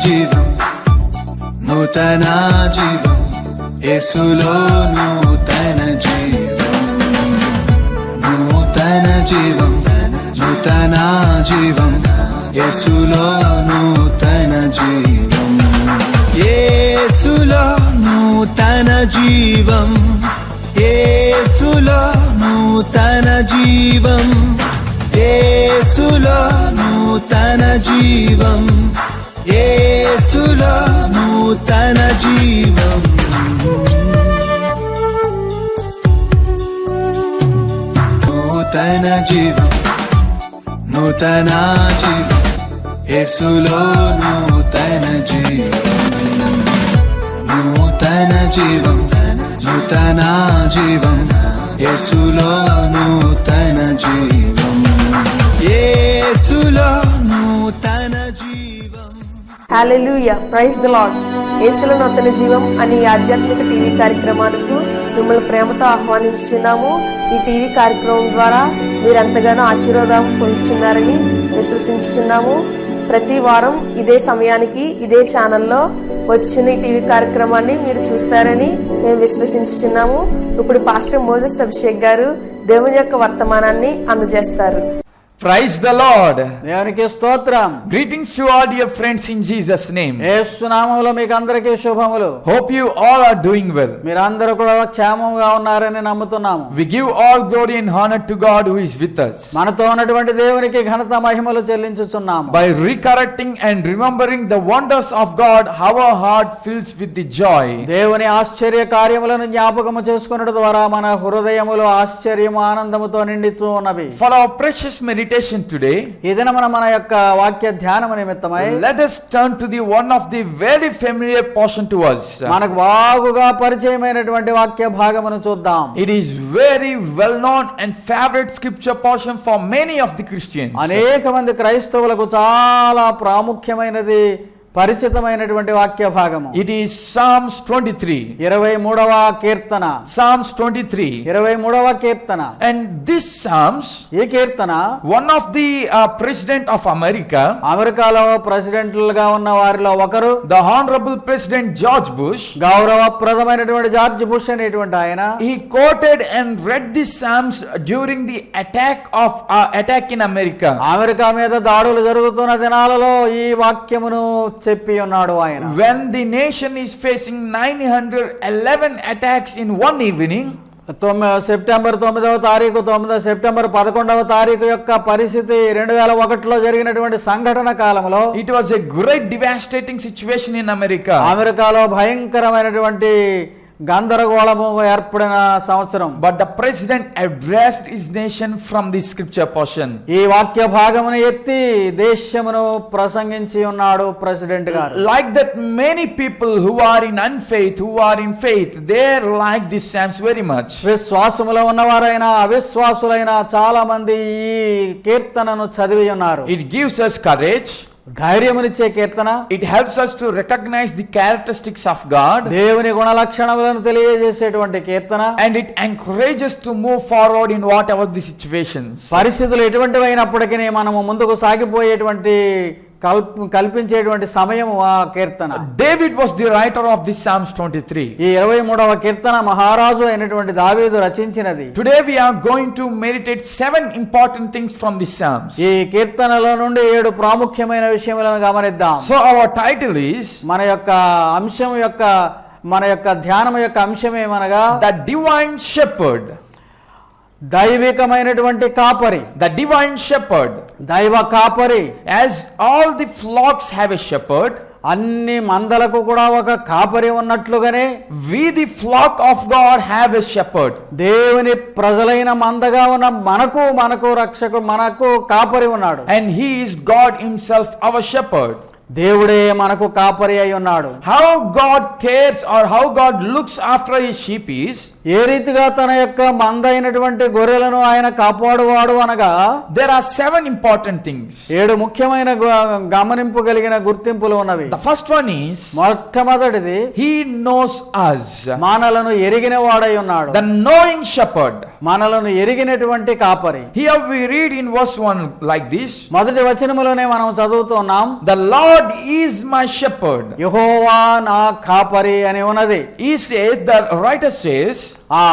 జీవం, నూతన జీవం, యేసులో నూతన జీవం, నూతన జీవం, నూతన జీవం, యేసులో నూతన జీవం, యేసులో నూతన జీవం, యేసులో నూతన జీవం, యేసులో నూతన జీవం, యేసులో నూతన జీవం, నూతన జీవం, నూతన జీవం, యేసులో నూతన జీవం, నూతన జీవం, నూతన జీవం, యేసులో నూతన జీవం, యేసులో నూతన జీవం. హల్లెలూయా, ప్రైజ్ ది లార్డ్. యేసులో నూతన జీవం అనే ఆధ్యాత్మిక టీవీ కార్యక్రమానికి మిమ్మల్ని ప్రేమతో ఆహ్వానిస్తున్నాము. ఈ టీవీ కార్యక్రమం ద్వారా మీరు ఎంతగానో ఆశీర్వాదం పొందుతున్నారని విశ్వసించుచున్నాము. ప్రతి వారం ఇదే సమయానికి ఇదే ఛానల్లో వచ్చిన ఈ టీవీ కార్యక్రమాన్ని మీరు చూస్తారని మేము విశ్వసించుచున్నాము. ఇప్పుడు పాస్టర్ మోజెస్ అభిషేక్ గారు దేవుని యొక్క వర్తమానాన్ని అందజేస్తారు. Praise the Lord. దేవునికి స్తోత్రం. Greetings to all dear friends in Jesus' name. యేసు నామములో మీకు అందరికీ శుభములు. Hope you all are doing well. మీరందరూ కూడా క్షేమంగా ఉన్నారని నమ్ముతున్నాము. We give all glory and honor to God who is with us. మనతో ఉన్నటువంటి దేవునికి ఘనత మహిమలు చెల్లించుచున్నాము. By recollecting and remembering the wonders of God, our heart fills with the joy. దేవుని ఆశ్చర్య కార్యములను జ్ఞాపకము చేసుకొనుట ద్వారా మన హృదయములు ఆశ్చర్యము ఆనందముతో నిండుతూ ఉన్నవి. For our precious meditation today, ఈ దినమున మన యొక్క వాక్య ధ్యానము నిమిత్తమై let us turn to the one of the very familiar portion to us. మనకు బాగుగా పరిచయమైనటువంటి వాక్య భాగమును చూద్దాం. It is very well known and favorite scripture portion for many of the Christians. అనేక మంది క్రైస్తవులకు చాలా ప్రాముఖ్యమైనది పరిచితమైనటువంటి వాక్య భాగము. It is Psalms 23. 23వ Keerthana. Psalms 23. 23వ Keerthana. And this Psalms, ఈ కీర్తన one of the president of America, అమెరికాలో ప్రెసిడెంట్లుగా ఉన్న వారిలో ఒకరు, the Honorable President George Bush, గౌరవప్రదమైనటువంటి జార్జ్ బుష్ అనేటువంటి ఆయన, he quoted and read this Psalms during the attack in America. America మీద దాడులు జరుగుతున్న దినాలలో ఈ వాక్యమును చెప్పి ఉన్నాడు ఆయన. When the nation is facing 911 attacks in one evening, September 9వ తారీఖు, సెప్టెంబర్ 11వ తారీఖు యొక్క పరిస్థితి 2001లో జరిగినటువంటి సంఘటన కాలంలో, it was a great devastating situation in America. అమెరికాలో భయంకరమైనటువంటి గందరగోళము ఏర్పడిన సంవత్సరం. But the president addressed his nation from the scripture portion. ఈ వాక్య భాగమును ఎత్తి దేశమును ప్రసంగించి ఉన్నాడు ప్రెసిడెంట్ గారు. Like that, many people who are in unfaith, who are in faith, they like this Psalms very much. విశ్వాసములో ఉన్నవారైనా అవిశ్వాసులైనా చాలా మంది ఈ కీర్తనను చదివి ఉన్నారు. It gives us courage. ధైర్యమునిచ్చే Keerthana. It helps us to recognize the characteristics of God. దేవుని గుణ లక్షణములను తెలియజేసేటువంటి కీర్తన. And it encourages to move forward in whatever the situations. పరిస్థితులు ఎటువంటివైనప్పటికీ మనము ముందుకు సాగిపోయేటువంటి కల్పించేటువంటి సమయము ఆ కీర్తన. David was the writer of this Psalms 23. ఈ 23వ కీర్తన మహారాజు అయినటువంటి దావీదు రచించినది. Today we are going to meditate 7 important things from this Psalms. ఈ కీర్తనలో నుండి 7 ప్రాముఖ్యమైన విషయములను గమనిద్దాం. So our title is, మన యొక్క ధ్యానం యొక్క అంశం ఏమనగా, the divine shepherd. దైవికమైనటువంటి కాపరి. The divine shepherd. దైవ కాపరి. As all the flocks have a shepherd, అన్ని మందలకు కూడా ఒక కాపరి ఉన్నట్లుగానే we the flock of God have a shepherd. దేవుని ప్రజలైన మందగా ఉన్న మనకు కాపరి ఉన్నాడు. And he is God himself, our shepherd. దేవుడే మనకు కాపరి అయి ఉన్నాడు. How God cares or how God looks after his sheep is, ఏ రీతిగా తన యొక్క మంద అయినటువంటి గొర్రెలను ఆయన కాపాడువాడు అనగా, there are 7 important things. 7 ముఖ్యమైన గమనింపు కలిగిన గుర్తింపులు ఉన్నవి. The first one is, మొట్టమొదటిది, he knows us. మనలను ఎరిగిన వాడై ఉన్నాడు. The knowing shepherd. మనలను ఎరిగినటువంటి కాపరి. Here we read in verse 1 like this. మొదటి వచనములోనే మనం చదువుతున్నాం, The Lord is my shepherd. యెహోవా నా కాపరి అని ఉన్నది. He says, the writer says, ఆ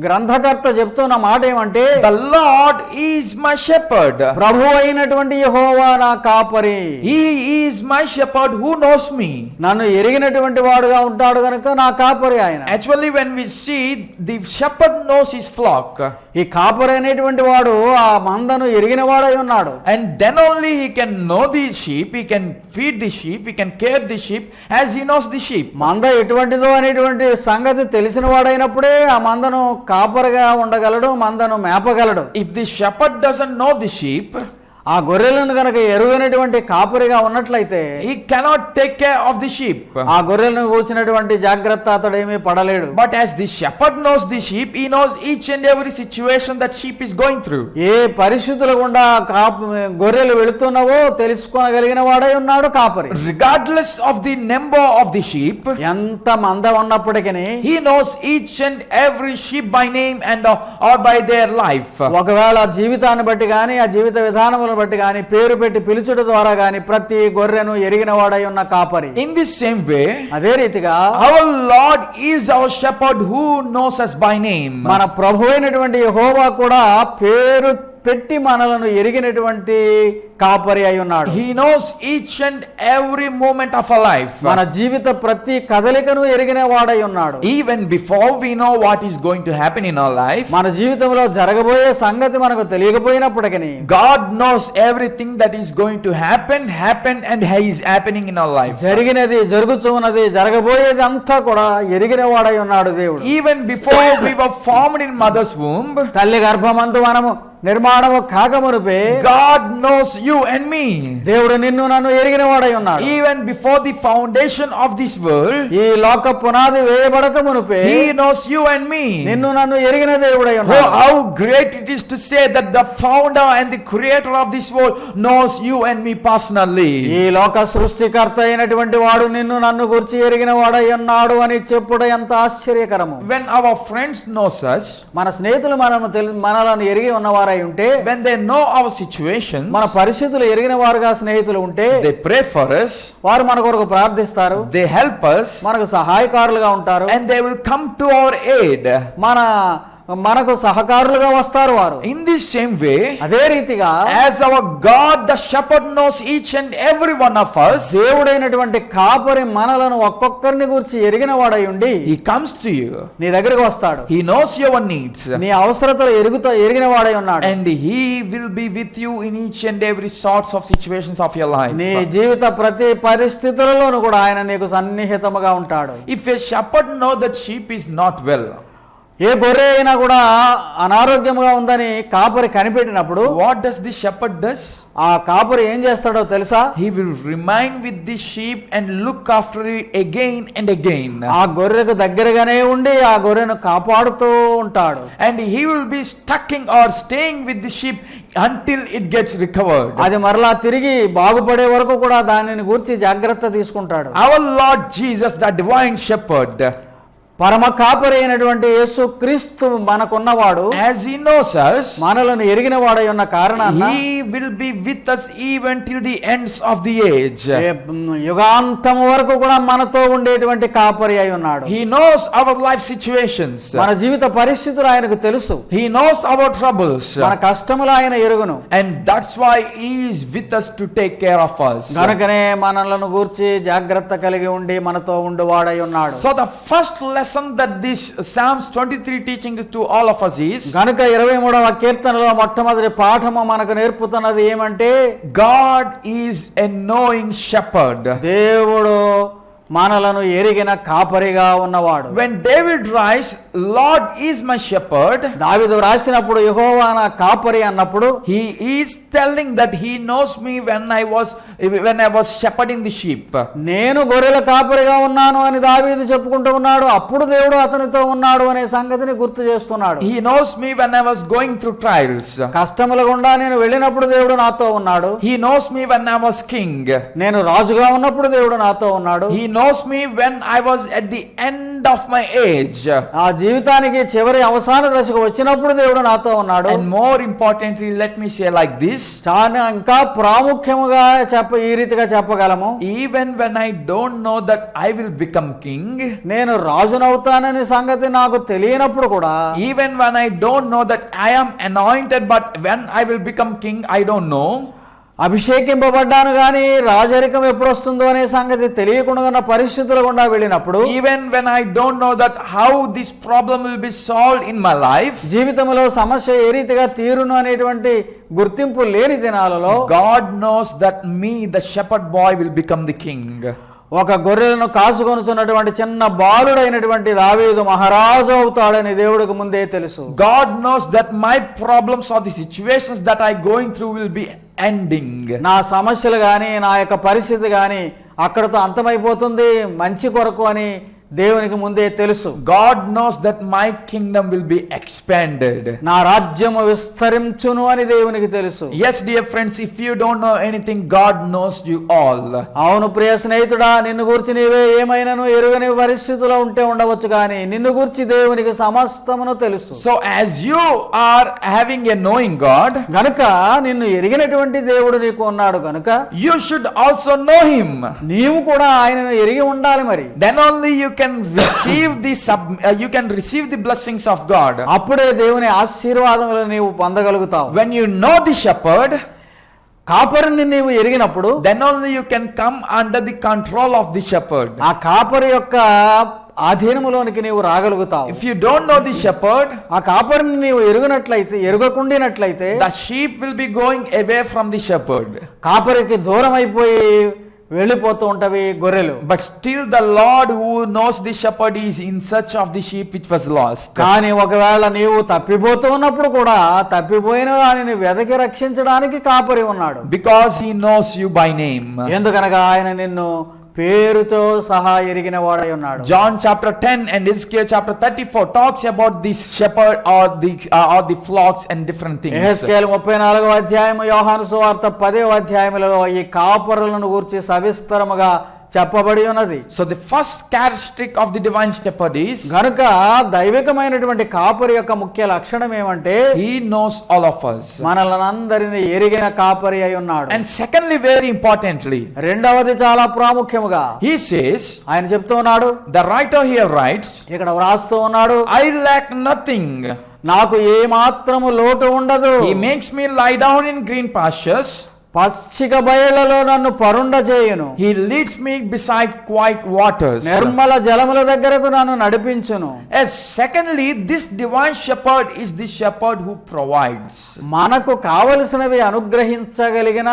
గ్రంథకర్త చెప్తున్న మాట ఏమంటే, the Lord is my shepherd. ప్రభు అయినటువంటి యెహోవా నా కాపరి. He is my shepherd who knows me. నన్ను ఎరిగినటువంటి వాడుగా ఉంటాడు గనుక నా కాపరి ఆయన. Actually, when we see, the shepherd knows his flock. ఈ కాపరి అనేటువంటి వాడు ఆ మందను ఎరిగిన వాడై ఉన్నాడు. And then only he can know the sheep, he can feed the sheep, he can care the sheep as he knows the sheep. మంద ఎటువంటిదో అనేటువంటి సంగతి తెలిసిన వాడైనప్పుడే ఆ మందను కాపరిగా ఉండగలడు, మందను మేపగలడు. If the shepherd doesn't know the sheep, ఆ గొర్రెలను గనక ఎరుగైనటువంటి కాపరిగా ఉన్నట్లయితే he cannot take care of the sheep. ఆ గొర్రెలను కూర్చున్నటువంటి జాగ్రత్త అతడు ఏమీ పడలేడు. But as the shepherd knows the sheep, he knows each and every situation that sheep is going through. ఏ పరిస్థితుల గుండా గొర్రెలు వెళుతున్నావో తెలుసుకోగలిగిన వాడై ఉన్నాడు కాపరి. Regardless of the number of the sheep, ఎంత మంద ఉన్నప్పటికీ he knows each and every sheep by name and or by their life. ఒకవేళ జీవితాన్ని బట్టి గాని, ఆ జీవిత విధానములను బట్టి గాని, పేరు పెట్టి పిలుచుట ద్వారా గాని ప్రతి గొర్రెను ఎరిగిన వాడై ఉన్న కాపరి. In this same way, అదే రీతిగా our Lord is our shepherd who knows us by name. మన ప్రభు అయినటువంటి యెహోవా కూడా పేరు పెట్టి మనలను ఎరిగినటువంటి కాపరి అయి ఉన్నాడు. He knows each and every moment of our life. మన జీవిత ప్రతి కదలికను ఎరిగిన వాడై ఉన్నాడు. Even before we know what is going to happen in our life, మన జీవితంలో జరగబోయే సంగతి మనకు తెలియకపోయినప్పటికీ God knows everything that is going to happen and is happening in our life. జరిగినది, జరుగుతున్నది, జరగబోయేది అంతా కూడా ఎరిగిన వాడై ఉన్నాడు దేవుడు. Even before we were formed in mother's womb, తల్లి గర్భమందు మనము నిర్మాణము కాకమునుపే God knows you and me. దేవుడు నిన్ను నన్ను ఎరిగిన వాడై ఉన్నాడు. Even before the foundation of this world, ఈ లోక పునాది వేయబడక మునుపే He knows you and me. నిన్ను నన్ను ఎరిగిన దేవుడై Oh, ఉన్నాడు. how great it is to say that the founder and the creator of this world knows you and me personally. ఈ లోక సృష్టికర్త అయినటువంటి వాడు నిన్ను నన్ను గురించి ఎరిగిన వాడై ఉన్నాడు అని చెప్పుట ఎంత ఆశ్చర్యకరము. When our friends knows us, మన స్నేహితులు మనలను ఎరిగి ఉన్నవారై ఉంటే, when they know our situations, మన పరిస్థితులు ఎరిగిన వారుగా స్నేహితులు ఉంటే, they pray for us, వారు మన కొరకు ప్రార్థిస్తారు, they help us, మనకు సహాయకారులుగా ఉంటారు, and they will come to our aid. మనకు సహకారులుగా వస్తారు వారు. In this same way, అదే రీతిగా as our God the shepherd knows each and every one of us, దేవుడైనటువంటి కాపరి మనలను ఒక్కొక్కరిని గురించి ఎరిగిన వాడై ఉండి He comes to you, నీ దగ్గరికి వస్తాడు. He knows your needs, నీ అవసరతలు ఎరిగిన వాడై ఉన్నాడు. and He will be with you in each and every sorts of situations of your life. నీ జీవిత ప్రతి పరిస్థితులలోనూ కూడా ఆయన నీకు సన్నిహితముగా ఉంటాడు. If a shepherd know that sheep is not well, ఏ గొర్రె అయినా కూడా అనారోగ్యంగా ఉందని కాపరి కనిపెట్టినప్పుడు what does the shepherd does? ఆ కాపరి ఏం చేస్తాడో తెలుసా? He will remain with the sheep and look after it again and again. ఆ గొర్రెకు దగ్గరగానే ఉండి ఆ గొర్రెను కాపాడుతూ ఉంటాడు. And he will be stucking or staying with the sheep until it gets recovered. అది మరలా తిరిగి బాగుపడే వరకు కూడా దానిని గురించి జాగ్రత్త తీసుకుంటాడు. Our Lord Jesus, the divine shepherd, పరమ కాపరి అయినటువంటి యేసు క్రీస్తు మనకున్నవాడు, as He knows us, మనలను ఎరిగిన వాడై ఉన్న కారణాన He will be with us even till the ends of the age. యుగాంతం వరకు కూడా మనతో ఉండేటువంటి కాపరి అయి ఉన్నాడు. He knows our life situations. మన జీవిత పరిస్థితులు ఆయనకు తెలుసు. He knows our troubles. మన కష్టములు ఆయన ఎరుగును. And that's why He is with us to take care of us. గనుకనే మనలను గూర్చి జాగ్రత్త కలిగి ఉండి మనతో ఉండువాడై ఉన్నాడు. So the first lesson that this Psalms 23 teaching to all of us is, గనుక 23వ కీర్తనలో మొట్టమొదటి పాఠము మనకు నేర్పుతున్నది ఏమంటే, God is a knowing shepherd. దేవుడు మనలను ఎరిగిన కాపరిగా ఉన్నవాడు. When David writes, Lord is my shepherd, దావీదు రాసినప్పుడు యెహోవా నా కాపరి అన్నప్పుడు he is telling that he knows me when I was shepherding the sheep. నేను గొర్రెల కాపరిగా ఉన్నాను అని దావీదు చెప్పుకుంటూ ఉన్నాడు. అప్పుడు దేవుడు అతనితో ఉన్నాడు అనే సంగతిని గుర్తు చేస్తున్నాడు. He knows me when I was going through trials. కష్టముల గుండా నేను వెళ్ళినప్పుడు దేవుడు నాతో ఉన్నాడు. He knows me when I was king. నేను రాజుగా ఉన్నప్పుడు దేవుడు నాతో ఉన్నాడు. He knows me when I was at the end of my age. ఆ జీవితానికి చివరి అవసాన దశకు వచ్చినప్పుడు దేవుడు నాతో ఉన్నాడు. And more importantly, let me say like this. చాలా ఇంకా ప్రాముఖ్యముగా ఈ రీతిగా చెప్పగలము. Even when I don't know that I will become king, నేను రాజునవుతానని సంగతి నాకు తెలియనప్పుడు కూడా, even when I don't know that I am anointed, but when I will become king, I don't know. అభిషేకింపబడ్డాను గాని రాజరికం ఎప్పుడు వస్తుందో అనే సంగతి తెలియకుండా ఉన్న పరిస్థితుల గుండా వెళ్ళినప్పుడు, even when I don't know that how this problem will be solved in my life, జీవితంలో సమస్య ఏ రీతిగా తీరును అనేటువంటి గుర్తింపు లేని దినాలలో God knows that me, the shepherd boy, will become the king. ఒక గొర్రెలను కాసుకొనుచున్నటువంటి చిన్న బాలుడైనటువంటి దావీదు మహారాజు అవుతాడని దేవుడికి ముందే తెలుసు. God knows that my problems or the situations that I going through will be ending. నా సమస్యలు గాని నా యొక్క పరిస్థితి గాని అక్కడతో అంతమైపోతుంది మంచి కొరకు అని దేవునికి ముందే తెలుసు. God knows that my kingdom will be expanded. నా రాజ్యము విస్తరించును అని దేవునికి తెలుసు. Yes, dear friends, if you don't know anything, God knows you all. అవును ప్రియ స్నేహితుడా, నిన్ను గురించి నీవే ఏమైనాను ఎరుగని పరిస్థితిలో ఉంటే ఉండవచ్చు కానీ నిన్ను గురించి దేవునికి సమస్తమును తెలుసు. So as you are having a knowing God, గనుక నిన్ను ఎరిగినటువంటి దేవుడు నీకు ఉన్నాడు గనుక you should also know him. నీవు కూడా ఆయనను ఎరిగి ఉండాలి. మరి Then only you can receive the blessings of God. అప్పుడే దేవుని ఆశీర్వాదములను నీవు పొందగలుగుతావు. When you know the shepherd, కాపరిని నీవు ఎరిగినప్పుడు then only you can come under the control of the shepherd. ఆ కాపరి యొక్క ఆధీనములోనికి నీవు రాగలుగుతావు. If you don't know the shepherd, ఆ కాపరిని నీవు ఎరుగకుండినట్లయితే the sheep will be going away from the shepherd. కాపరికి దూరం అయిపోయి వెళ్ళిపోతూ ఉంటవి గొర్రెలు. But still the Lord who knows the shepherd is in search of the sheep which was lost. కానీ ఒకవేళ నీవు తప్పిపోతూ ఉన్నప్పుడు కూడా తప్పిపోయిన వానిని వెదకి రక్షించడానికి కాపరి ఉన్నాడు. Because he knows you by name. ఎందుకనగా ఆయన నిన్ను పేరుతో సహా ఎరిగిన వాడై ఉన్నాడు. John chapter 10 and Ezekiel chapter 34 talks about this shepherd or the flocks and different things. యెహెజ్కేలు 34వ అధ్యాయం, యోహాను సువార్త 10వ అధ్యాయములలో ఈ కాపరులను గురించి సవిస్తరముగా చెప్పబడి ఉన్నది. So the first characteristic of the divine shepherd is, గనుక దైవికమైనటువంటి కాపరి యొక్క ముఖ్య లక్షణం ఏమంటే he knows all of us. మనలందరిని ఎరిగిన కాపరి అయి ఉన్నాడు. And secondly, very importantly, రెండవది చాలా ప్రాముఖ్యముగా he says, ఆయన చెప్తూ ఉన్నాడు, the writer here writes, ఇక్కడ వ్రాస్తూ ఉన్నాడు, I lack nothing. నాకు ఏ మాత్రము లోటు ఉండదు. He makes me lie down in green pastures. పచ్చిక బయళ్లలో నన్ను పరుండజేయును. He leads me beside quiet waters. Nirmala జలముల దగ్గరకు నన్ను నడిపించును. As secondly, this divine shepherd is the shepherd who provides. మనకు కావలసినవి అనుగ్రహించగలిగిన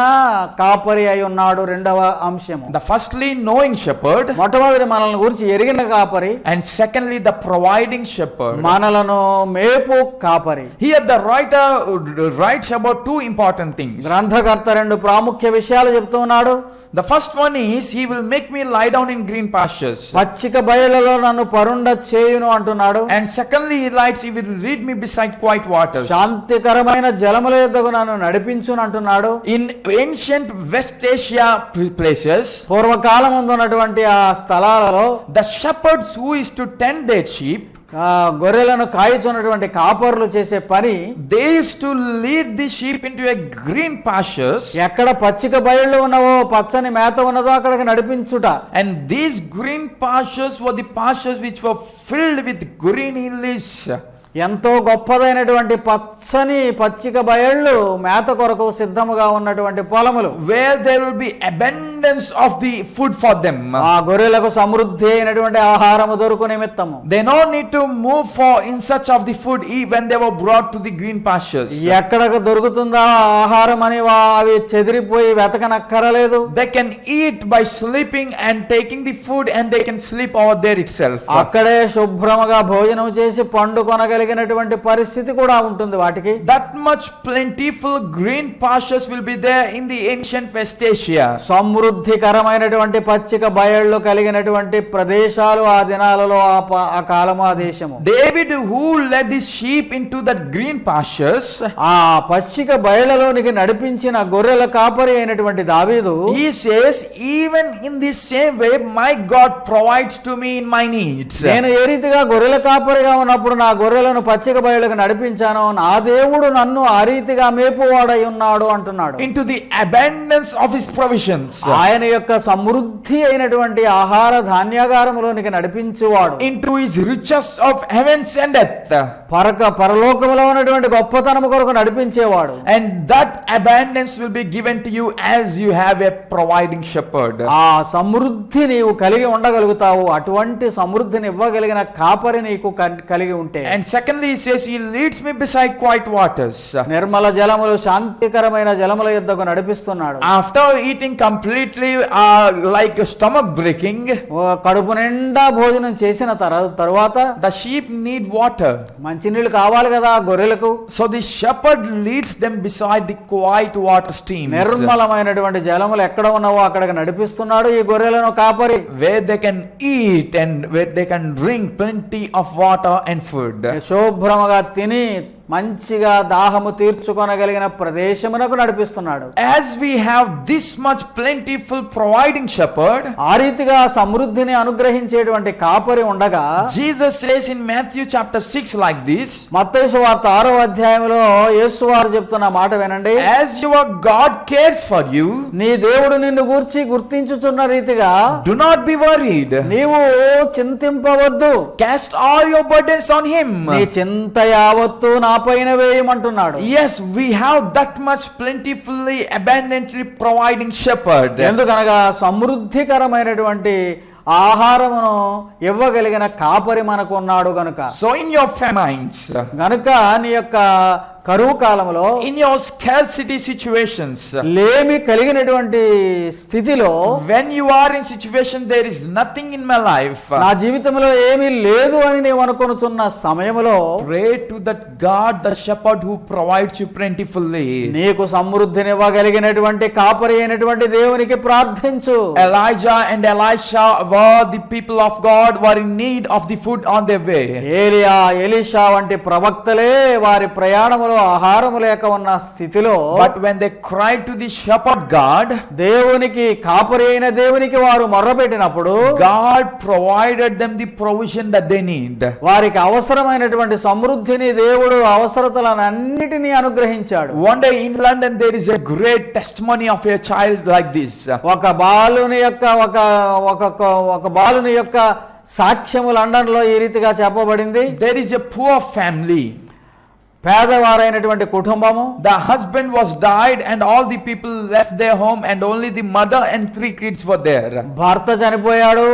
కాపరి అయి ఉన్నాడు. రెండవ అంశము, The firstly knowing shepherd, మొట్టమొదటి మనల్ని గురించి ఎరిగిన కాపరి, and secondly the providing shepherd. మనలను మేపు కాపరి. Here the writer writes about two important things. గ్రంథకర్త రెండు ప్రాముఖ్య విషయాలు చెప్తూ ఉన్నాడు. The first one is, he will make me lie down in green pastures. పచ్చిక బయళ్లలో నన్ను పరుండ చేయును అంటున్నాడు. And secondly, he writes, he will lead me beside quiet waters. శాంతికరమైన జలముల యొద్దకు నన్ను నడిపించును అంటున్నాడు. In ancient West Asia places, పూర్వకాలమందు ఉన్నటువంటి ఆ స్థలాలలో the shepherds who is to tend their sheep, గొర్రెలను కాయుచున్నటువంటి కాపరులు చేసే పని, they used to lead the sheep into a green pastures. ఎక్కడ పచ్చిక బయళ్ళు ఉన్నవో పచ్చని మేత ఉన్నదో అక్కడికి నడిపించుట. And these green pastures were the pastures which were filled with green leaves. ఎంతో గొప్పదైనటువంటి పచ్చని పచ్చిక బయళ్ళు మేత కొరకు సిద్ధముగా ఉన్నటువంటి పొలములు, where there will be abundance of the food for them. ఆ గొర్రెలకు సమృద్ధి అయినటువంటి ఆహారము దొరుకు నిమిత్తము They no need to move for in search of the food when they were brought to the green pastures. ఎక్కడకు దొరుకుతుందా ఆహారం అని అవి చెదిరిపోయి వెతకనక్కరలేదు. They can eat by sleeping and taking the food, and they can sleep over there itself. అక్కడే శుభ్రముగా భోజనం చేసి పండుకొనగలిగినటువంటి పరిస్థితి కూడా ఉంటుంది వాటికి. That much plentiful green pastures will be there in the ancient West Asia. సమృద్ధికరమైనటువంటి పచ్చిక బయళ్ళు కలిగినటువంటి ప్రదేశాలు ఆ దినాలలో ఆ కాలము ఆ దేశము. David, who led his sheep into that green pastures, ఆ పచ్చిక బయళ్ళలోనికి నడిపించిన గొర్రెల కాపరి అయినటువంటి దావీదు, he says, even in the same way my God provides to me in my needs. నేను ఏ రీతిగా గొర్రెల కాపరిగా ఉన్నప్పుడు నా గొర్రెలను పచ్చిక బయళ్ళకు నడిపించానో నా దేవుడు నన్ను ఆ రీతిగా మేపువాడై ఉన్నాడు అంటున్నాడు. Into the abundance of his provisions. ఆయన యొక్క సమృద్ధి అయినటువంటి ఆహార ధాన్యాగారములోనికి నడిపించువాడు. Into his riches of heavens and earth. పరలోకములో ఉన్నటువంటి గొప్పతనము కొరకు నడిపించేవాడు. And that abundance will be given to you as you have a providing shepherd. ఆ సమృద్ధి నీవు కలిగి ఉండగలుగుతావు. అటువంటి సమృద్ధిని ఇవ్వగలిగిన కాపరి నీకు కలిగి ఉంటే. And secondly, he says, he leads me beside quiet waters. Nirmala జలములు శాంతికరమైన జలముల యొద్దకు నడిపిస్తున్నాడు. After eating completely like stomach breaking, కడుపు నిండా భోజనం చేసిన తరువాత the sheep need water. మంచినీళ్ళు కావాలి కదా గొర్రెలకు. So the shepherd leads them beside the quiet water streams. నిర్మలమైనటువంటి జలములు ఎక్కడ ఉన్నావో అక్కడికి నడిపిస్తున్నాడు ఈ గొర్రెలను కాపరి. Where they can eat and where they can drink plenty of water and food. శుభ్రముగా తిని మంచిగా దాహము తీర్చుకొనగలిగిన ప్రదేశమునకు నడిపిస్తున్నాడు. As we have this much plentiful providing shepherd, ఆ రీతిగా సమృద్ధిని అనుగ్రహించేటువంటి కాపరి ఉండగా, Jesus says in Matthew chapter 6 like this, మత్తయి సువార్త 6వ అధ్యాయములో యేసువారు చెప్తున్న మాట వినండి. as your God cares for you, నీ దేవుడు నిన్ను గూర్చి గుర్తించుచున్న రీతిగా do not be worried. నీవు చింతింపవద్దు. Cast all your burdens on him. నీ చింత యావత్తు నా పైన వేయమంటున్నాడు. Yes, we have that much plentifully abundantly providing shepherd. ఎందుకనగా సమృద్ధికరమైనటువంటి ఆహారమును ఇవ్వగలిగిన కాపరి మనకు ఉన్నాడు గనుక. So in your famines, గనుక నీ యొక్క కరువు కాలంలో, in your scarcity situations, లేమి కలిగినటువంటి స్థితిలో, when you are in situation there is nothing in my life, నా జీవితంలో ఏమీ లేదు అని నీవు అనుకొనుచున్న సమయంలో, pray to that God, the shepherd who provides you plentifully. నీకు సమృద్ధినివ్వగలిగినటువంటి కాపరి అయినటువంటి దేవునికి ప్రార్థించు. Elijah and Elisha were the people of God were in need of the food on their way. ఏలియా ఎలీషా వంటి ప్రవక్తలే వారి ప్రయాణములో ఆహారము లేక ఉన్న స్థితిలో, but when they cried to the shepherd God, దేవునికి కాపరి అయిన దేవునికి వారు మొర్రపెట్టినప్పుడు, God provided them the provision that they need. వారికి అవసరమైనటువంటి సమృద్ధిని దేవుడు అవసరతలన్నిటినీ అనుగ్రహించాడు. One day in London there is a great testimony of a child like this. ఒక బాలుని యొక్క సాక్ష్యము లండన్ లో ఈ రీతిగా చెప్పబడింది. There is a poor family. పేదవారైనటువంటి కుటుంబము. The husband was died and all the people left their home and only the mother and 3 kids were there. భర్త చనిపోయాడు,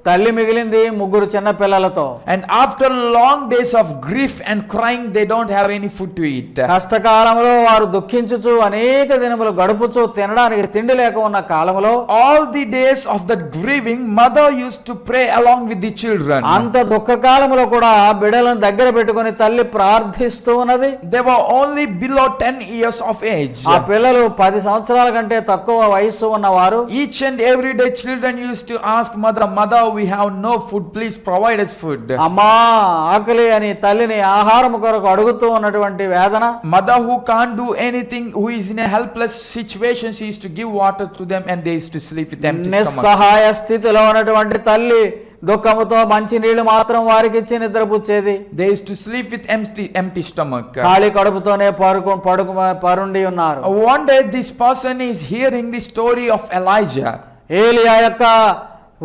తల్లి మిగిలింది 3 చిన్న పిల్లలతో. And after long days of grief and crying they don't have any food to eat. కష్టకాలంలో వారు దుఃఖించుచు అనేక దినములు గడుపుచు తినడానికి తిండి లేక ఉన్న కాలంలో, all the days of that grieving mother used to pray along with the children. అంత దుఃఖ కాలంలో కూడా బిడ్డలను దగ్గర పెట్టుకొని తల్లి ప్రార్థిస్తూ ఉన్నది. They were only below 10 years of age. ఆ పిల్లలు 10 సంవత్సరాల కంటే తక్కువ వయస్సు ఉన్నవారు. Each and every day children used to ask mother, we have no food, please provide us food. అమ్మా ఆకలి అని తల్లిని ఆహారం కొరకు అడుగుతూ ఉన్నటువంటి వేదన. Mother who can't do anything, who is in a helpless situation, she used to give water to them and they used to sleep with empty stomach. నిస్సహాయ స్థితిలో ఉన్నటువంటి తల్లి దుఃఖముతో మంచి నీళ్లు మాత్రం వారికి ఇచ్చి నిద్రపుచ్చేది. They used to sleep with empty stomach. ఖాళీ కడుపుతోనే పరుండి ఉన్నారు. One day this person is hearing the story of Elijah. ఏలియా యొక్క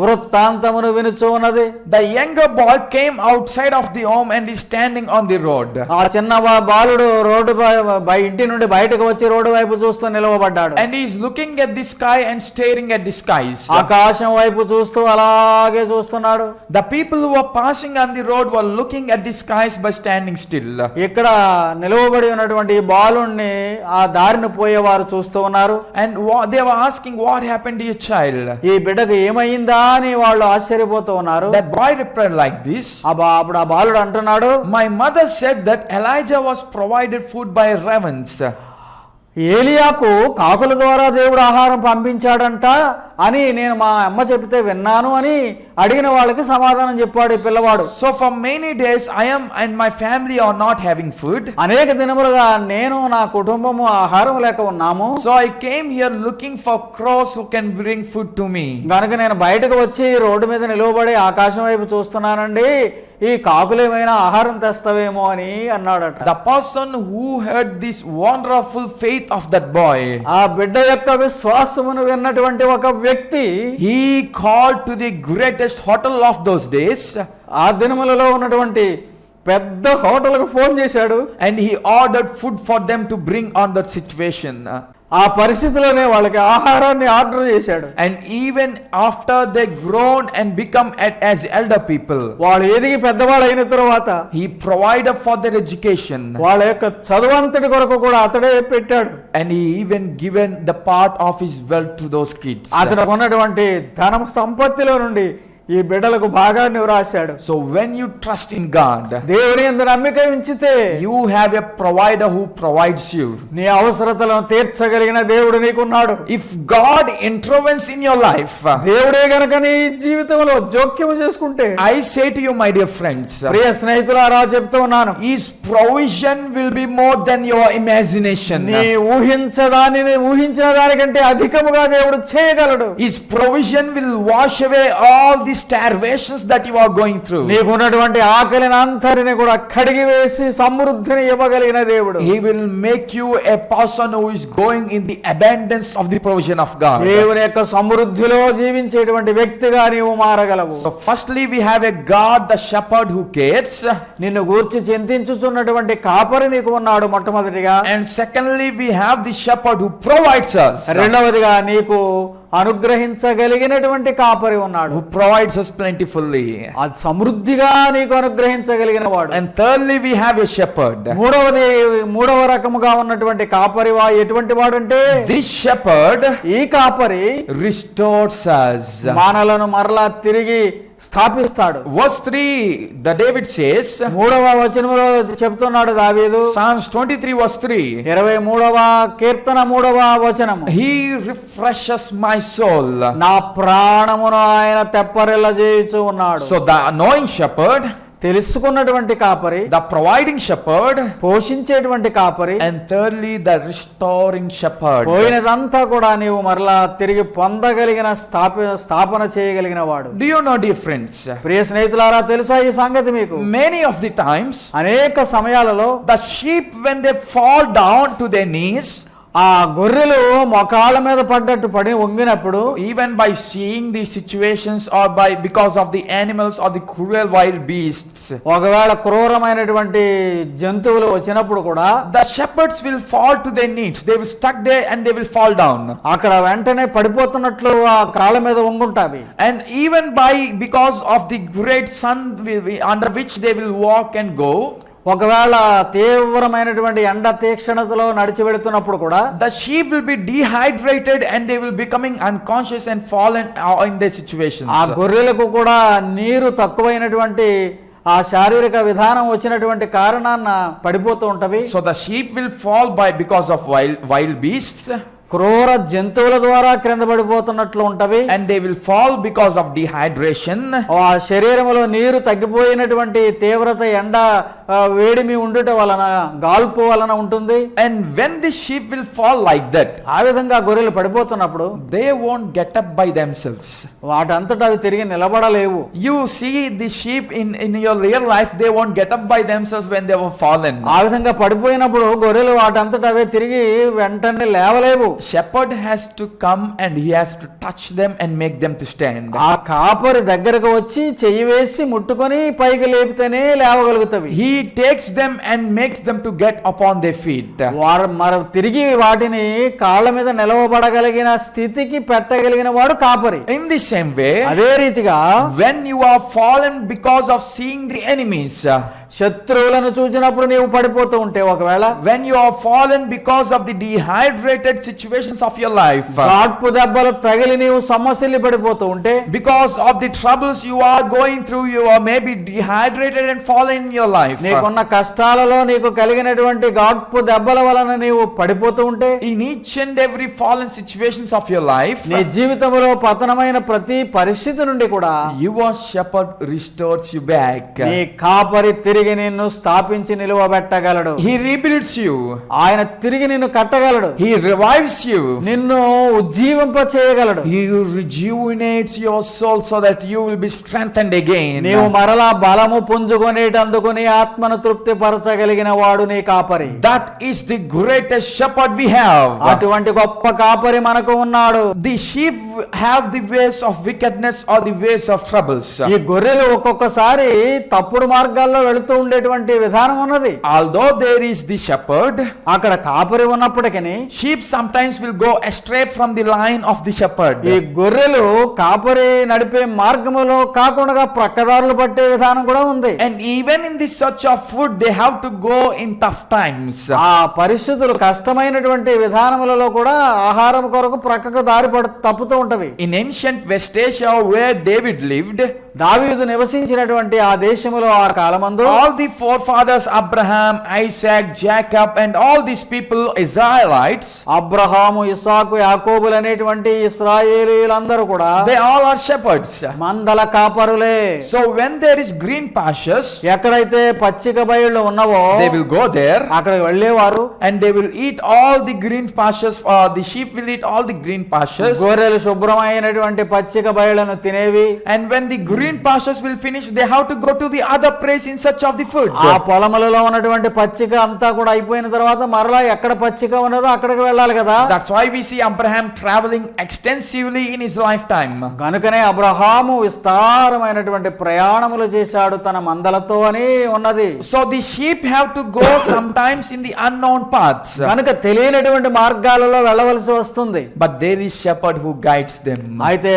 వృత్తాంతమును వినుచు ఉన్నది. The younger boy came outside of the home and is standing on the road. ఆ చిన్న బాలుడు road ఇంటి నుండి బయటకు వచ్చి రోడ్డు వైపు చూస్తూ నిలవబడ్డాడు. And he is looking at the sky and staring at the skies. ఆకాశం వైపు చూస్తూ అలాగే చూస్తున్నాడు. The people who were passing on the road were looking at the skies by standing still. ఇక్కడ నిలవబడి ఉన్నటువంటి ఈ బాలుణ్ణి ఆ దారిని పోయేవారు చూస్తూ ఉన్నారు. And they were asking, what happened to your child? ఈ బిడ్డకు ఏమైందా అని వాళ్ళు ఆశ్చర్యపోతూ ఉన్నారు. That boy replied like this. అప్పుడు ఆ బాలుడు అంటున్నాడు, My mother said that Elijah was provided food by ravens. ఏలియాకు కాకుల ద్వారా దేవుడు ఆహారం పంపించాడంట అని నేను మా అమ్మ చెప్తే విన్నాను అని అడిగిన వాళ్ళకి సమాధానం చెప్పాడు ఈ పిల్లవాడు. So for many days I am and my family are not having food. అనేక దినములుగా నేను నా కుటుంబము ఆహారం లేక ఉన్నాము. So I came here looking for crows who can bring food to me. గనుక నేను బయటకు వచ్చి రోడ్డు మీద నిలవబడి ఆకాశం వైపు చూస్తున్నానండి, ఈ కాకులేమైనా ఆహారం తెస్తావేమో అని అన్నాడట. The person who heard this wonderful faith of that boy, ఆ బిడ్డ యొక్క విశ్వాసమును విన్నటువంటి ఒక వ్యక్తి, he called to the greatest hotel of those days. ఆ దినములలో ఉన్నటువంటి పెద్ద హోటల్కు ఫోన్ చేశాడు. And he ordered food for them to bring on that situation. ఆ పరిస్థితిలోనే వాళ్ళకి ఆహారాన్ని ఆర్డర్ చేశాడు. And even after they grown and become as elder people, వాళ్ళు ఎదిగి పెద్దవాళ్ళు అయిన తర్వాత he provided for their education. వాళ్ళ యొక్క చదువంతటి కొరకు కూడా అతడే పెట్టాడు. And he even given the part of his wealth to those kids. అతనికి ఉన్నటువంటి ధనం సంపత్తిలో నుండి ఈ బిడ్డలకు భాగాన్ని వ్రాశాడు. So when you trust in God, దేవుని యందు నమ్మిక ఉంచితే you have a provider who provides you. నీ అవసరతలను తీర్చగలిగిన దేవుడు నీకున్నాడు. If God intervenes in your life, దేవుడే గనక నీ జీవితంలో జోక్యం చేసుకుంటే, I say to you, my dear friends, ప్రియ స్నేహితులారా చెప్తూ ఉన్నాను, His provision will be more than your imagination. నీ ఊహించిన దానికంటే అధికముగా దేవుడు చేయగలడు. His provision will wash away all the starvations that you are going through. నీకున్నటువంటి ఆకలిని అంతరిని కూడా కడిగి వేసి సమృద్ధిని ఇవ్వగలిగిన దేవుడు. He will make you a person who is going in the abundance of the provision of God. దేవుని యొక్క సమృద్ధిలో జీవించేటువంటి వ్యక్తిగా నీవు మారగలవు. So firstly we have a God, the shepherd who cares. నిన్ను గూర్చి చింతించుచున్నటువంటి కాపరి నీకు ఉన్నాడు మొట్టమొదటిగా. And secondly we have the shepherd who provides us. రెండవదిగా నీకు అనుగ్రహించగలిగినటువంటి కాపరి ఉన్నాడు. Who provides us plentifully. అది సమృద్ధిగా నీకు అనుగ్రహించగలిగిన వాడు. And thirdly we have a shepherd. మూడవ రకముగా ఉన్నటువంటి కాపరి ఎటువంటి వాడు అంటే, This shepherd ఈ కాపరి restores us. మానలను మరలా తిరిగి స్థాపిస్తాడు. Verse 3, the David says, 3వ వచనములో చెప్తున్నాడు దావీదు, Psalms 23 verse 3, 23వ కీర్తన 3వ వచనము, He refreshes my soul. నా ప్రాణమును ఆయన తెప్పరిల్ల చేయుచు ఉన్నాడు. So the knowing shepherd, తెలుసుకున్నటువంటి కాపరి, the providing shepherd, పోషించేటువంటి కాపరి, and thirdly the restoring shepherd. పోయినదంతా కూడా నీవు మరలా తిరిగి పొందగలిగిన స్థాపన చేయగలిగిన వాడు. Do you know, dear friends, ప్రియ స్నేహితులారా తెలుసా ఈ సంగతి మీకు? many of the times అనేక సమయాలలో the sheep, when they fall down to their knees, ఆ గొర్రెలు మొకాళ్ళ మీద పడ్డట్టు పడి వంగినప్పుడు, even by seeing these situations or by because of the animals or the cruel wild beasts, ఒకవేళ క్రూరమైనటువంటి జంతువులు వచ్చినప్పుడు కూడా the shepherds will fall to their knees. They will stuck there and they will fall down. అక్కడ వెంటనే పడిపోతున్నట్లు ఆ కాళ్ళ మీద వంగుంటావి. And even because of the great sun under which they will walk and go, ఒకవేళ తీవ్రమైనటువంటి ఎండ తీక్షణతలో నడిచి వెళుతున్నప్పుడు కూడా the sheep will be dehydrated and they will becoming unconscious and fallen in their situations. ఆ గొర్రెలకు కూడా నీరు తక్కువైనటువంటి ఆ శారీరక విధానం వచ్చినటువంటి కారణాన పడిపోతూ ఉంటవి. So the sheep will fall because of wild beasts. క్రూర జంతువుల ద్వారా క్రింద పడిపోతున్నట్లు ఉంటవి. And they will fall because of dehydration. ఆ శరీరములో నీరు తగ్గిపోయినటువంటి తీవ్రత ఎండ వేడిమి ఉండుట వలన గాల్పు వలన ఉంటుంది. And when the sheep will fall like that, ఆ విధంగా గొర్రెలు పడిపోతున్నప్పుడు they won't get up by themselves. వాటంతట అవి తిరిగి నిలబడలేవు. You see the sheep in your real life, they won't get up by themselves when they were fallen. ఆ విధంగా పడిపోయినప్పుడు గొర్రెలు వాటంతట అవే తిరిగి వెంటనే లేవలేవు. shepherd has to come and he has to touch them and make them to stand. ఆ కాపరి దగ్గరకు వచ్చి చెయ్యి వేసి ముట్టుకొని పైకి లేపితేనే లేవగలుగుతవి. He takes them and makes them to get upon their feet. వారు మరి తిరిగి వాటిని కాళ్ళ మీద నిలవబడగలిగిన స్థితికి పెట్టగలిగిన వాడు కాపరి. In the same way, అదే రీతిగా when you are fallen because of seeing the enemies, శత్రువులను చూసినప్పుడు నీవు పడిపోతూ ఉంటే, ఒకవేళ when you are fallen because of the dehydrated situations of your life, గాడ్పు దెబ్బలు తగిలి నీవు సమస్యలు పడిపోతూ ఉంటే, because of the troubles you are going through, you are maybe dehydrated and fallen in your life. నీకున్న కష్టాలలో నీకు కలిగినటువంటి గాడ్పు దెబ్బల వలన నీవు పడిపోతూ ఉంటే, In each and every fallen situations of your life, నీ జీవితంలో పతనమైన ప్రతి పరిస్థితి నుండి కూడా your shepherd restores you back. నీ కాపరి తిరిగి నిన్ను స్థాపించి నిలువబెట్టగలడు. He rebuilds you. ఆయన తిరిగి నిన్ను కట్టగలడు. He revives you. నిన్ను ఉజ్జీవింప చేయగలడు. He rejuvenates your soul so that you will be strengthened again. నీవు మరలా బలము పుంజుకొనేటందుకు నీ ఆత్మను తృప్తి పరచగలిగిన వాడు నీ కాపరి. That is the greatest shepherd we have. అటువంటి గొప్ప కాపరి మనకు ఉన్నాడు. The sheep have the ways of wickedness or the ways of troubles. ఈ గొర్రెలు ఒక్కొక్కసారి తప్పుడు మార్గాల్లో వెళుతూ ఉండేటువంటి విధానం ఉన్నది. Although there is the shepherd, అక్కడ కాపరి ఉన్నప్పటికీ sheep sometimes will go astray from the line of the shepherd. ఈ గొర్రెలు కాపరి నడిపే మార్గములో కాకుండా ప్రక్కదారులు పట్టే విధానం కూడా ఉంది. And even in the search of food, they have to go in tough times. ఆ పరిస్థితులు కష్టమైనటువంటి విధానములలో కూడా ఆహారం కొరకు ప్రక్కకు దారి తప్పుతూ ఉంటవి. In ancient West Asia where David lived, దావీదు నివసించినటువంటి ఆ దేశములో ఆ కాలమందు all the forefathers Abraham, Isaac, Jacob and all these people, Israelites, Abraham, ఇస్సాకు, యాకోబులు అనేటువంటి ఇశ్రాయేలీయులందరూ కూడా they all are shepherds. మందల కాపరులే. So when there is green pastures, ఎక్కడైతే పచ్చిక బయళ్ళు ఉన్నవో they will go there అక్కడికి వెళ్ళేవారు. and they will eat all the green pastures. The sheep will eat all the green pastures. గొర్రెలు శుభ్రమైనటువంటి పచ్చిక బయళ్ళను తినేవి. And when the green pastures will finish, they have to go to the other place in search of the food. ఆ పొలములలో ఉన్నటువంటి పచ్చిక అంతా కూడా అయిపోయిన తర్వాత మరలా ఎక్కడ పచ్చిక ఉన్నదో అక్కడికి వెళ్ళాలి కదా. That's why we see Abraham traveling extensively in his lifetime. కనుకనే అబ్రహాము విస్తారమైనటువంటి ప్రయాణములు చేశాడు తన మందలతో అని ఉన్నది. So the sheep have to go sometimes in the unknown paths. కనుక తెలియనటువంటి మార్గాలలో వెళ్ళవలసి వస్తుంది. But there is shepherd who guides them. అయితే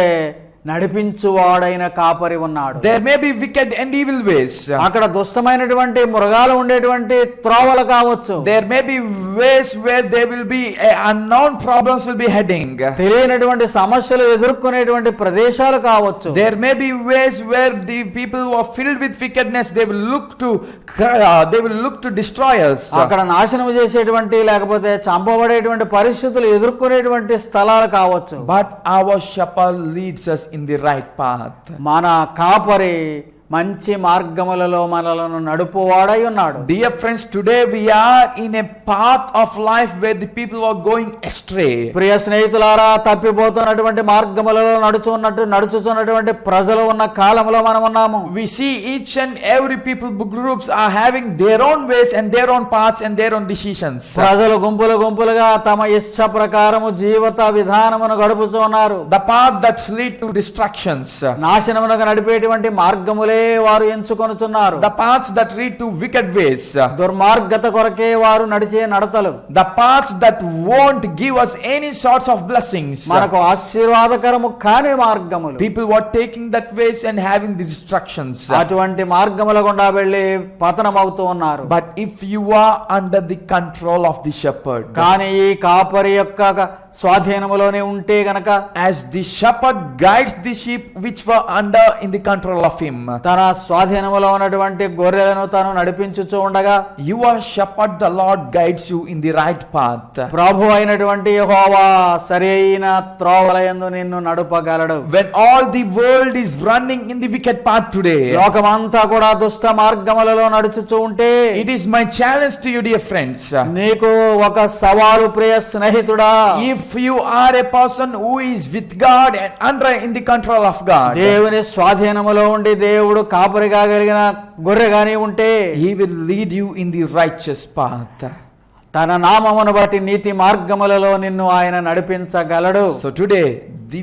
నడిపించువాడైన కాపరి ఉన్నాడు. There may be wicked and evil ways. అక్కడ దుష్టమైనటువంటి మృగాలు ఉండేటువంటి త్రోవలు కావచ్చు. There may be ways where there will be unknown problems will be heading. తెలియనటువంటి సమస్యలు ఎదుర్కొనేటువంటి ప్రదేశాలు కావచ్చు. There may be ways where the people who are filled with wickedness, they will look to destroy us. అక్కడ నాశనం చేసేటువంటి లేకపోతే చంపబడేటువంటి పరిస్థితులు ఎదుర్కొనేటువంటి స్థలాలు కావచ్చు. But our shepherd leads us in the right path. మన కాపరి మంచి మార్గములలో మనలను నడుపువాడై ఉన్నాడు. Dear friends, today we are in a path of life where the people are going astray. ప్రియ స్నేహితులారా, తప్పిపోతున్నటువంటి మార్గములలో నడుచుచున్నటువంటి ప్రజలు ఉన్న కాలంలో మనం ఉన్నాము. We see each and every people groups are having their own ways and their own paths and their own decisions. ప్రజలు గుంపులుగా తమ ఇష్ట ప్రకారము జీవిత విధానమును గడుపుతున్నారు. The path that lead to destructions. నాశనమునకు నడిపేటువంటి మార్గములే వారు ఎంచుకొనుచున్నారు. The paths that lead to wicked ways. దుర్మార్గత కొరకే వారు నడిచే నడతలు. The paths that won't give us any sorts of blessings. మనకు ఆశీర్వాదకరము కాని మార్గములు. People were taking that ways and having the destructions. అటువంటి మార్గముల గుండా వెళ్ళి పతనమవుతూ ఉన్నారు. But if you are under the control of the shepherd, కానీ ఈ కాపరి యొక్క స్వాధీనములోనే ఉంటే గనక, as the shepherd guides the sheep which were under in the control of him, తన స్వాధీనములో ఉన్నటువంటి గొర్రెలను తాను నడిపించుచూ ఉండగా, your shepherd the Lord guides you in the right path. ప్రభు అయినటువంటి యెహోవా సరైన త్రోవలయందు నిన్ను నడుపగలడు. When all the world is running in the wicked path today, లోకమంతా కూడా దుష్ట మార్గములలో నడుచుచూ ఉంటే, it is my challenge to you, dear friends. నీకు ఒక సవాలు ప్రియ స్నేహితుడా. If you are a person who is with God and under in the control of God, దేవుని స్వాధీనములో ఉండి దేవుడు కాపరిగా కలిగిన గొర్రె గాని ఉంటే, he will lead you in the righteous path. తన నామమును బట్టి నీతి మార్గములలో నిన్ను ఆయన నడిపించగలడు. So today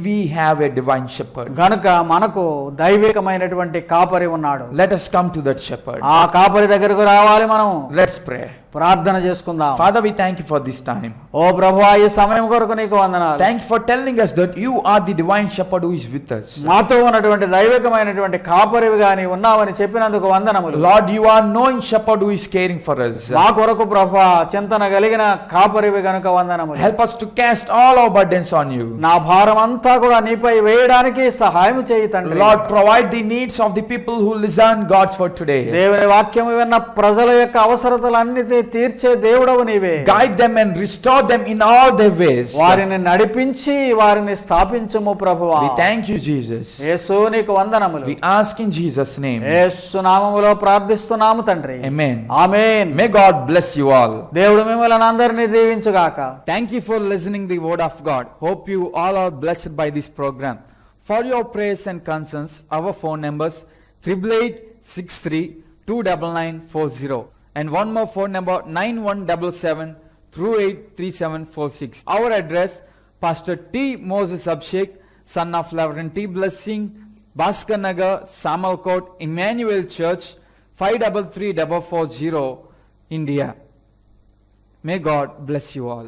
we have a divine shepherd. గనుక మనకు దైవికమైనటువంటి కాపరి ఉన్నాడు. Let us come to that shepherd. ఆ కాపరి దగ్గరకు రావాలి. మనం Let's pray. ప్రార్థన చేసుకుందాం. Father, we thank you for this time. ఓ ప్రభువా, ఈ సమయం కొరకు నీకు వందనాలు. Thank you for telling us that you are the divine shepherd who is with us. మాతో ఉన్నటువంటి దైవికమైనటువంటి కాపరివిగా నీ ఉన్నావని చెప్పినందుకు వందనములు. Lord, you are knowing shepherd who is caring for us. మా కొరకు ప్రభువా చింతన కలిగిన కాపరివి గనుక వందనములు. Help us to cast all our burdens on you. నా భారం అంతా కూడా నీపై వేయడానికి సహాయం చేయి తండ్రి. Lord, provide the needs of the people who listen God's word today. దేవుని వాక్యము విన్న ప్రజల యొక్క అవసరతలన్నిటి తీర్చే దేవుడవు నీవే. Guide them and restore them in all their ways. వారిని నడిపించి వారిని స్థాపించుము ప్రభువా. We thank you, Jesus. యేసు నీకు వందనములు. We ask in Jesus' name. యేసు నామములో ప్రార్థిస్తున్నాము తండ్రి. Amen. Amen. May God bless you all. దేవుడు మిమ్మల్ని అందరినీ దీవించుగాక. Thank you for listening the word of God. Hope you all are blessed by this program. For your prayers and concerns, our phone numbers 8883-29940 and one more phone number 9177-383746. Our address, Pastor T. Moses Abshek, son of Reverend T. Blessing, Bhaskar Nagar, Samalkot, Emmanuel Church, 533440, India. May God bless you all.